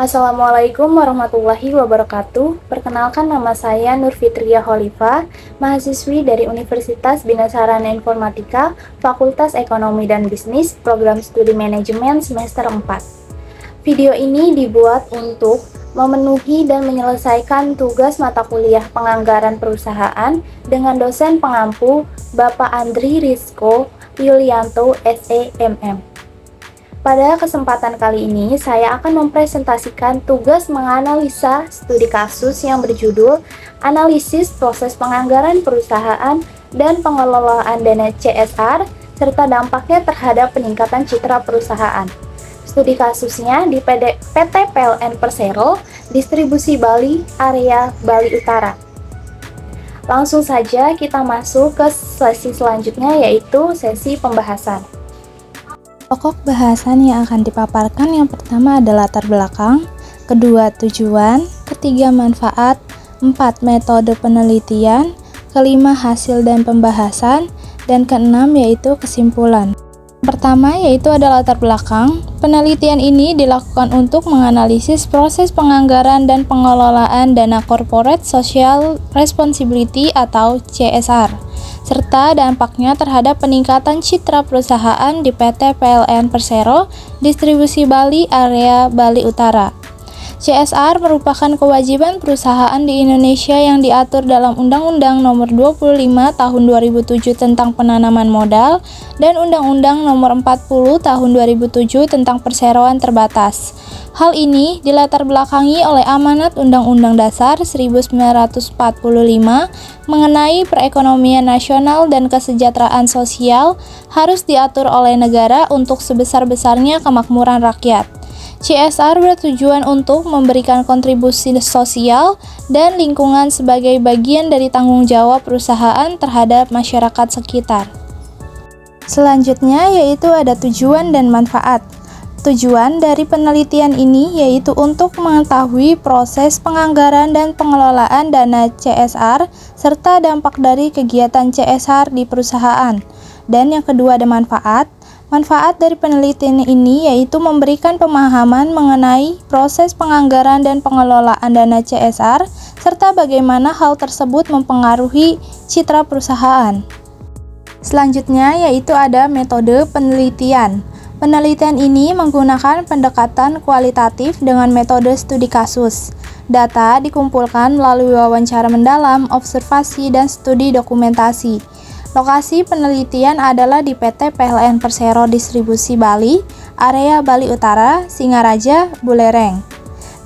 Assalamualaikum warahmatullahi wabarakatuh. Perkenalkan, nama saya Nur Fitria Khalifah, mahasiswi dari Universitas Bina Sarana Informatika, Fakultas Ekonomi dan Bisnis, Program Studi Manajemen semester 4. Video ini dibuat untuk memenuhi dan menyelesaikan tugas mata kuliah penganggaran perusahaan dengan dosen pengampu Bapak Andri Rizko Yulianto SEMM. Pada kesempatan kali ini, saya akan mempresentasikan tugas menganalisa studi kasus yang berjudul Analisis Proses Penganggaran Perusahaan dan Pengelolaan Dana CSR, serta dampaknya terhadap peningkatan citra perusahaan. Studi kasusnya di PT PLN Persero, Distribusi Bali, Area Bali Utara. Langsung saja kita masuk ke sesi selanjutnya, yaitu sesi pembahasan. Pokok bahasan yang akan dipaparkan yang pertama adalah latar belakang, kedua tujuan, ketiga manfaat, empat metode penelitian, kelima hasil dan pembahasan, dan keenam yaitu kesimpulan. Pertama yaitu ada latar belakang. Penelitian ini dilakukan untuk menganalisis proses penganggaran dan pengelolaan dana Corporate Social Responsibility atau CSR, serta dampaknya terhadap peningkatan citra perusahaan di PT PLN Persero, Distribusi Bali, Area Bali Utara. CSR merupakan kewajiban perusahaan di Indonesia yang diatur dalam Undang-Undang Nomor 25 Tahun 2007 tentang penanaman modal dan Undang-Undang Nomor 40 Tahun 2007 tentang perseroan terbatas. Hal ini dilatar belakangi oleh amanat Undang-Undang Dasar 1945 mengenai perekonomian nasional dan kesejahteraan sosial harus diatur oleh negara untuk sebesar-besarnya kemakmuran rakyat. CSR bertujuan untuk memberikan kontribusi sosial dan lingkungan sebagai bagian dari tanggung jawab perusahaan terhadap masyarakat sekitar. Selanjutnya yaitu ada tujuan dan manfaat. Tujuan dari penelitian ini yaitu untuk mengetahui proses penganggaran dan pengelolaan dana CSR serta dampak dari kegiatan CSR di perusahaan. Dan yang kedua ada manfaat. Manfaat dari penelitian ini yaitu memberikan pemahaman mengenai proses penganggaran dan pengelolaan dana CSR serta bagaimana hal tersebut mempengaruhi citra perusahaan. Selanjutnya yaitu ada metode penelitian. Penelitian ini menggunakan pendekatan kualitatif dengan metode studi kasus. Data dikumpulkan melalui wawancara mendalam, observasi, dan studi dokumentasi. Lokasi penelitian adalah di PT PLN Persero Distribusi Bali, Area Bali Utara, Singaraja, Buleleng.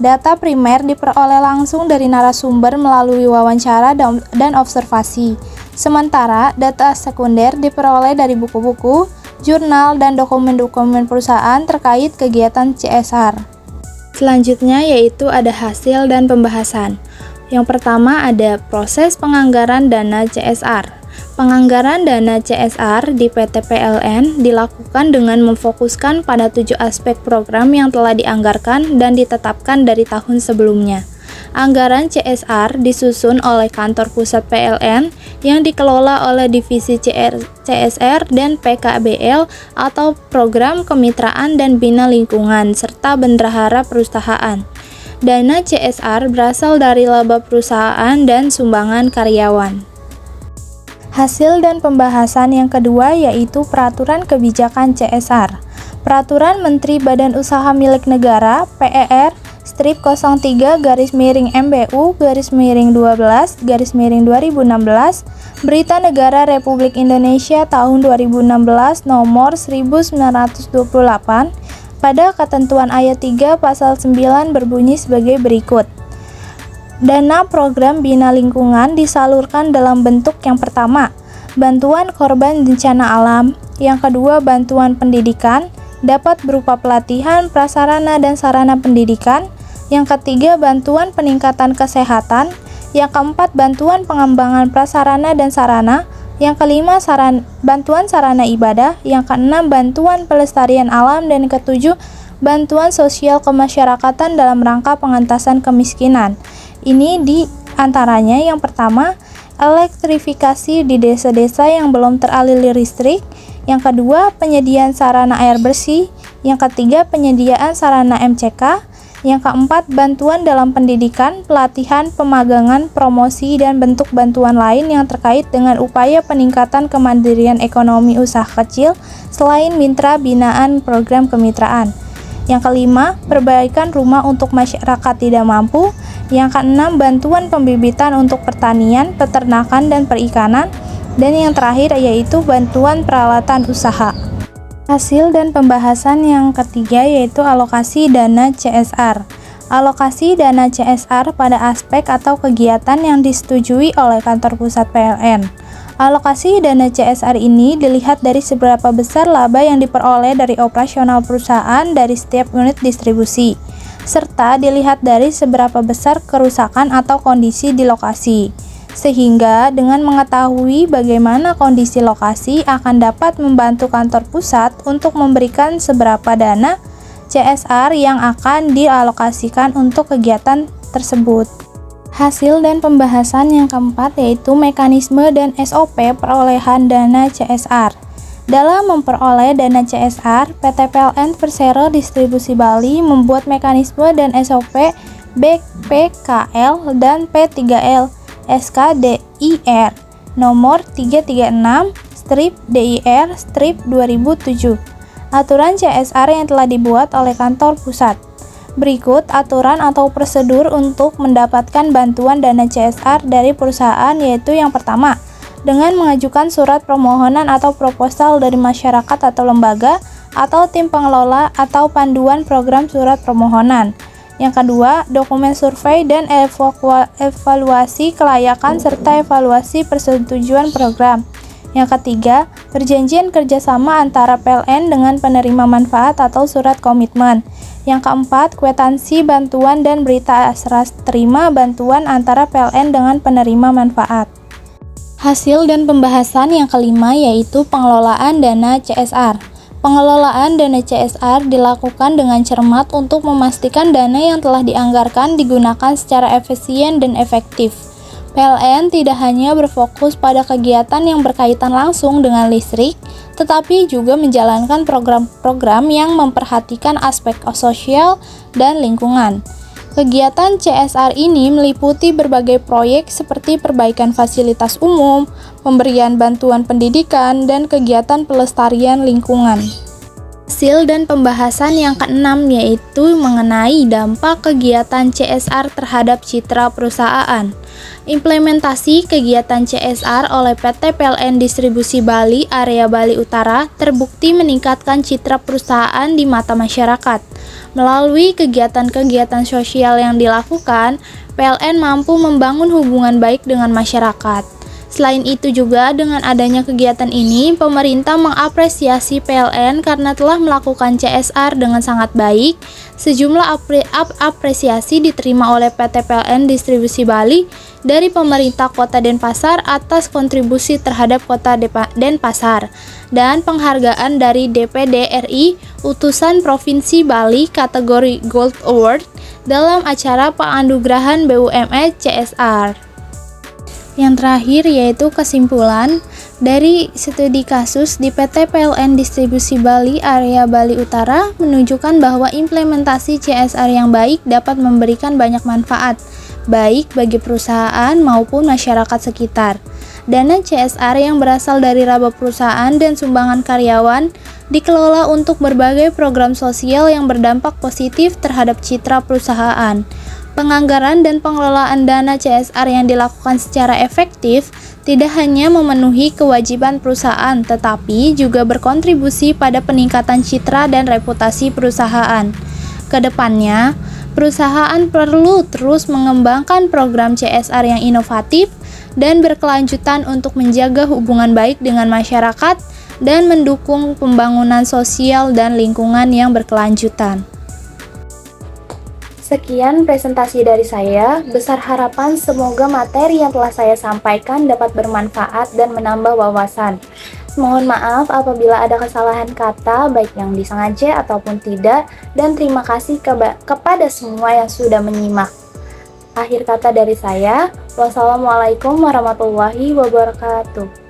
Data primer diperoleh langsung dari narasumber melalui wawancara dan observasi. Sementara data sekunder diperoleh dari buku-buku, jurnal, dan dokumen-dokumen perusahaan terkait kegiatan CSR. Selanjutnya yaitu ada hasil dan pembahasan. Yang pertama ada proses penganggaran dana CSR. Penganggaran dana CSR di PT PLN dilakukan dengan memfokuskan pada 7 aspek program yang telah dianggarkan dan ditetapkan dari tahun sebelumnya. Anggaran CSR disusun oleh kantor pusat PLN yang dikelola oleh Divisi CSR dan PKBL atau Program Kemitraan dan Bina Lingkungan serta Bendahara Perusahaan. Dana CSR berasal dari laba perusahaan dan sumbangan karyawan. Hasil dan pembahasan yang kedua yaitu Peraturan Kebijakan CSR. Peraturan Menteri Badan Usaha Milik Negara PER strip 03-MBU-12-2016 Berita Negara Republik Indonesia tahun 2016 nomor 1928 pada ketentuan ayat 3 pasal 9 berbunyi sebagai berikut. Dana program Bina Lingkungan disalurkan dalam bentuk yang pertama, bantuan korban bencana alam, yang kedua bantuan pendidikan, dapat berupa pelatihan, prasarana dan sarana pendidikan, yang ketiga bantuan peningkatan kesehatan, yang keempat bantuan pengembangan prasarana dan sarana, yang kelima bantuan sarana ibadah, yang keenam bantuan pelestarian alam, dan yang ketujuh bantuan sosial kemasyarakatan dalam rangka pengentasan kemiskinan. Ini di antaranya yang pertama, elektrifikasi di desa-desa yang belum teraliri listrik, yang kedua, penyediaan sarana air bersih, yang ketiga, penyediaan sarana MCK, Yang keempat, bantuan dalam pendidikan, pelatihan, pemagangan, promosi, dan bentuk bantuan lain yang terkait dengan upaya peningkatan kemandirian ekonomi usaha kecil selain mitra binaan program kemitraan. Yang kelima, perbaikan rumah untuk masyarakat tidak mampu. Yang keenam, bantuan pembibitan untuk pertanian, peternakan, dan perikanan. Dan yang terakhir yaitu bantuan peralatan usaha. Hasil dan pembahasan yang ketiga yaitu alokasi dana CSR. Alokasi dana CSR pada aspek atau kegiatan yang disetujui oleh kantor pusat PLN. Alokasi dana CSR ini dilihat dari seberapa besar laba yang diperoleh dari operasional perusahaan dari setiap unit distribusi, serta dilihat dari seberapa besar kerusakan atau kondisi di lokasi. Sehingga dengan mengetahui bagaimana kondisi lokasi akan dapat membantu kantor pusat untuk memberikan seberapa dana CSR yang akan dialokasikan untuk kegiatan tersebut. Hasil dan pembahasan yang keempat yaitu mekanisme dan SOP perolehan dana CSR. Dalam memperoleh dana CSR, PT PLN Persero Distribusi Bali membuat mekanisme dan SOP BPKL dan P3L SKDIR nomor 336/DIR/2007. Aturan CSR yang telah dibuat oleh kantor pusat. Berikut aturan atau prosedur untuk mendapatkan bantuan dana CSR dari perusahaan, yaitu yang pertama, dengan mengajukan surat permohonan atau proposal dari masyarakat atau lembaga atau tim pengelola atau panduan program surat permohonan. Yang kedua, dokumen survei dan evaluasi kelayakan serta evaluasi persetujuan program. Yang ketiga, perjanjian kerjasama antara PLN dengan penerima manfaat atau surat komitmen. Yang keempat, kwitansi bantuan dan berita serah terima bantuan antara PLN dengan penerima manfaat. Hasil dan pembahasan yang kelima yaitu pengelolaan dana CSR. Pengelolaan dana CSR dilakukan dengan cermat untuk memastikan dana yang telah dianggarkan digunakan secara efisien dan efektif. PLN tidak hanya berfokus pada kegiatan yang berkaitan langsung dengan listrik, tetapi juga menjalankan program-program yang memperhatikan aspek sosial dan lingkungan. Kegiatan CSR ini meliputi berbagai proyek seperti perbaikan fasilitas umum, pemberian bantuan pendidikan, dan kegiatan pelestarian lingkungan. Hasil dan pembahasan yang keenam yaitu mengenai dampak kegiatan CSR terhadap citra perusahaan. Implementasi kegiatan CSR oleh PT PLN Distribusi Bali Area Bali Utara terbukti meningkatkan citra perusahaan di mata masyarakat. Melalui kegiatan-kegiatan sosial yang dilakukan, PLN mampu membangun hubungan baik dengan masyarakat. Selain itu juga dengan adanya kegiatan ini, pemerintah mengapresiasi PLN karena telah melakukan CSR dengan sangat baik. Sejumlah apresiasi diterima oleh PT PLN Distribusi Bali dari pemerintah Kota Denpasar atas kontribusi terhadap Kota Denpasar dan penghargaan dari DPD RI Utusan Provinsi Bali kategori Gold Award dalam acara penganugerahan BUMN CSR. Yang terakhir yaitu kesimpulan dari studi kasus di PT PLN Distribusi Bali Area Bali Utara menunjukkan bahwa implementasi CSR yang baik dapat memberikan banyak manfaat, baik bagi perusahaan maupun masyarakat sekitar. Dana CSR yang berasal dari laba perusahaan dan sumbangan karyawan dikelola untuk berbagai program sosial yang berdampak positif terhadap citra perusahaan. Penganggaran dan pengelolaan dana CSR yang dilakukan secara efektif tidak hanya memenuhi kewajiban perusahaan, tetapi juga berkontribusi pada peningkatan citra dan reputasi perusahaan. Kedepannya, perusahaan perlu terus mengembangkan program CSR yang inovatif dan berkelanjutan untuk menjaga hubungan baik dengan masyarakat dan mendukung pembangunan sosial dan lingkungan yang berkelanjutan. Sekian presentasi dari saya. Besar harapan semoga materi yang telah saya sampaikan dapat bermanfaat dan menambah wawasan. Mohon maaf apabila ada kesalahan kata, baik yang disengaja ataupun tidak, dan terima kasih kepada semua yang sudah menyimak. Akhir kata dari saya, wassalamualaikum warahmatullahi wabarakatuh.